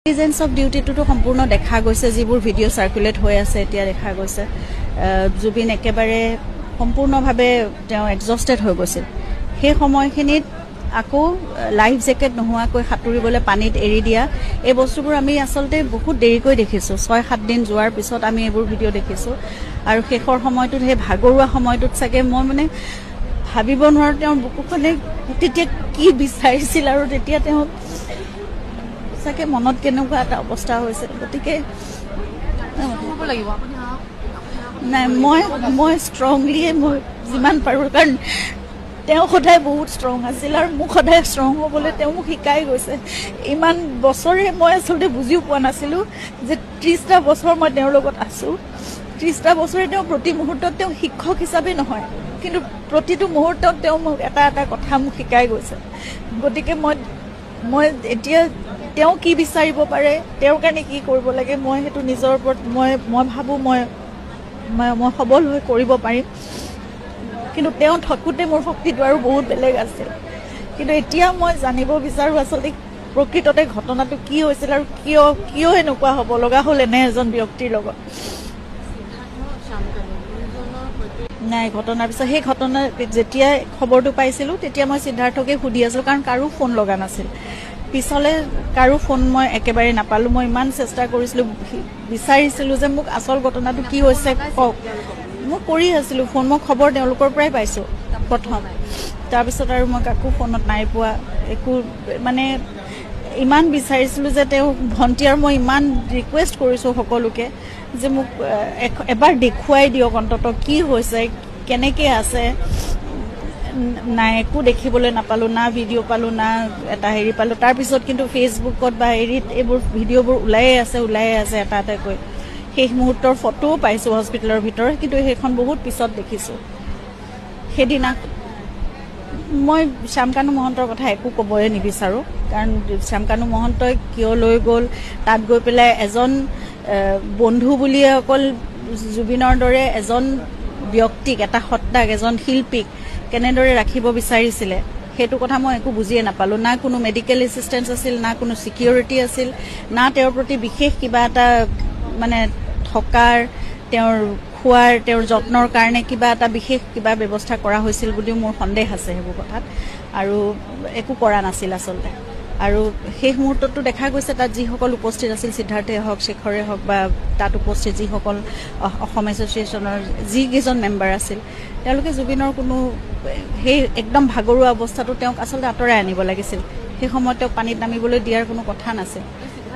Negligence of duty to সম্পূৰ্ণ দেখা গৈছে যিবোৰ ভিডিঅ' সাৰ্কুলেট হৈ আছে এতিয়া দেখা গৈছে জুবিন একেবাৰে সম্পূৰ্ণভাৱে তেওঁ এক্সস্টেড হৈ গৈছিল সেই সময়খিনিত আকৌ লাইফ জ্যাকেট নোহোৱাকৈ সাঁতুৰিবলৈ পানীত এৰি দিয়া এই বস্তুবোৰ আমি আসলতে বহুত দেৰিকৈ দেখিছো 6-7 দিন যোৱাৰ পিছত আমি এইবোৰ ভিডিঅ' দেখিছো আৰু শেষৰ সময়টোত হে ভাগৰুৱা সময়টোত চাগে মই মানে ভাবিব নোৱাৰো তেওঁ বুকুখনে তেতিয়া কি বিচাৰিছিল আৰু তেতিয়া তেওঁ সাকে মনত কেনেকুৱা এটা অৱস্থা হৈছে গতিকে হ'ব লাগিব আপুনি নাই মই ষ্ট্ৰংলি মই যিমান পাৰো কাৰণ তেওঁ সদায় বহুত ষ্ট্ৰং আছিল আৰু মোক সদায় ষ্ট্ৰং হ'বলৈ তেওঁ মোক শিকাই গৈছে ইমান বছৰে মই আসলতে বুজিও পোৱা নাছিলো যে 30টা বছৰ মই তেওঁৰ লগত আছো 30টা বছৰে তেওঁ প্ৰতি মুহূৰ্তত তেওঁ শিক্ষক হিচাপে নহয় কিন্তু প্ৰতিটো মুহূৰ্তত তেওঁ মোক এটা এটা কথা মোক শিকাই গৈছে গতিকে মই এতিয়া তেওঁ কি বিচাৰিব পাৰে তেওঁৰ কাৰণে কি কৰিব লাগে মই হেতু নিজৰ ওপৰত মই ভাবো মই সবল হৈ কৰিব পাৰিম কিন্তু তেওঁ ঠকুতে মোৰ শক্তিটো আৰু বহুত বেলেগ আছিল কিন্তু এতিয়া মই জানিব বিচাৰো আসলে প্ৰকৃততে ঘটনাটো কি হৈছিল আৰু কিয় এনেকুৱা হ'ব লগা হ'ল এনে এজন ব্যক্তিৰ লগত নাই ঘটনাৰ পিছত সেই ঘটনা যেতিয়া খবৰটো পাইছিলো তেতিয়া মই সিদ্ধাৰ্থকে সুধি আছিলো কাৰণ কাৰো ফোন লগা নাছিল পিছলে কাৰো ফোন মই একেবাৰে নাপালো মই ইমান চেষ্টা কৰিছিলো বিচাৰিছিলো যে মোক আসল ঘটনাটো কি হৈছে কওক মই কৰি আছিলো ফোন মই খবৰ তেওঁলোকৰ পৰাই পাইছো প্ৰথম তাৰ পিছত আৰু মই কাকো ফোনত নাই পোৱা একো মানে ইমান বিচাৰিছিলো যে তেওঁ ভন্টি আৰু মই ইমান ৰিকুৱেষ্ট কৰিছো সকলোকে যে মোক এবাৰ দেখুৱাই দিয়ক অন্তত কি হৈছে কেনেকৈ আছে নাই একো দেখিবলৈ নাপালো না ভিডিঅ' পালো না এটা হেৰি পালো তাৰ পিছত কিন্তু ফেচবুকত বা হেৰিত এইবোৰ ভিডিঅ'বোৰ ওলাই আছে এটা এটাকৈ সেই মুহূৰ্তৰ ফটোও পাইছো হস্পিটেলৰ ভিতৰত কিন্তু সেইখন বহুত পিছত দেখিছো সেইদিনা মই শ্যামকানু মহন্তৰ কথা একো ক'বই নিবিচাৰো কাৰণ শ্যামকানু মহন্তই কিয় লৈ গ'ল তাত গৈ পেলাই এজন বন্ধু বুলিয়ে অকল জুবিনৰ দৰে এজন ব্যক্তিক এটা সত্তাক এজন শিল্পীক কেনেদৰে ৰাখিব বিচাৰিছিলে সেইটো কথা মই একো বুজিয়ে নাপালো না কোনো মেডিকেল এসিস্টেন্স আছিল না কোনো সিকিউৰিটি আছিল না তেওঁৰ প্ৰতি বিশেষ কিবা এটা মানে থকাৰ তেওঁৰ খোৱাৰ তেওঁৰ যত্নৰ কাৰণে কিবা এটা বিশেষ কিবা ব্যৱস্থা কৰা হৈছিল বুলি মোৰ সন্দেহ আছে হেবোৰ কথাত আৰু একো কৰা নাছিল আসলতে আৰু সেই মুহূৰ্তটো দেখা গৈছে তাত যিসকল উপস্থিত আছিল সিদ্ধাৰ্থে হওক শেখৰে হওক বা তাত উপস্থিত যিসকল অসম এছ'চিয়েশ্যনৰ যিকেইজন মেম্বাৰ আছিল তেওঁলোকে জুবিনৰ কোনো সেই একদম ভাগৰুৱা অৱস্থাটো তেওঁক আসলতে আঁতৰাই আনিব লাগিছিল সেই সময়ত তেওঁক পানীত নামিবলৈ দিয়াৰ কোনো কথা নাছিল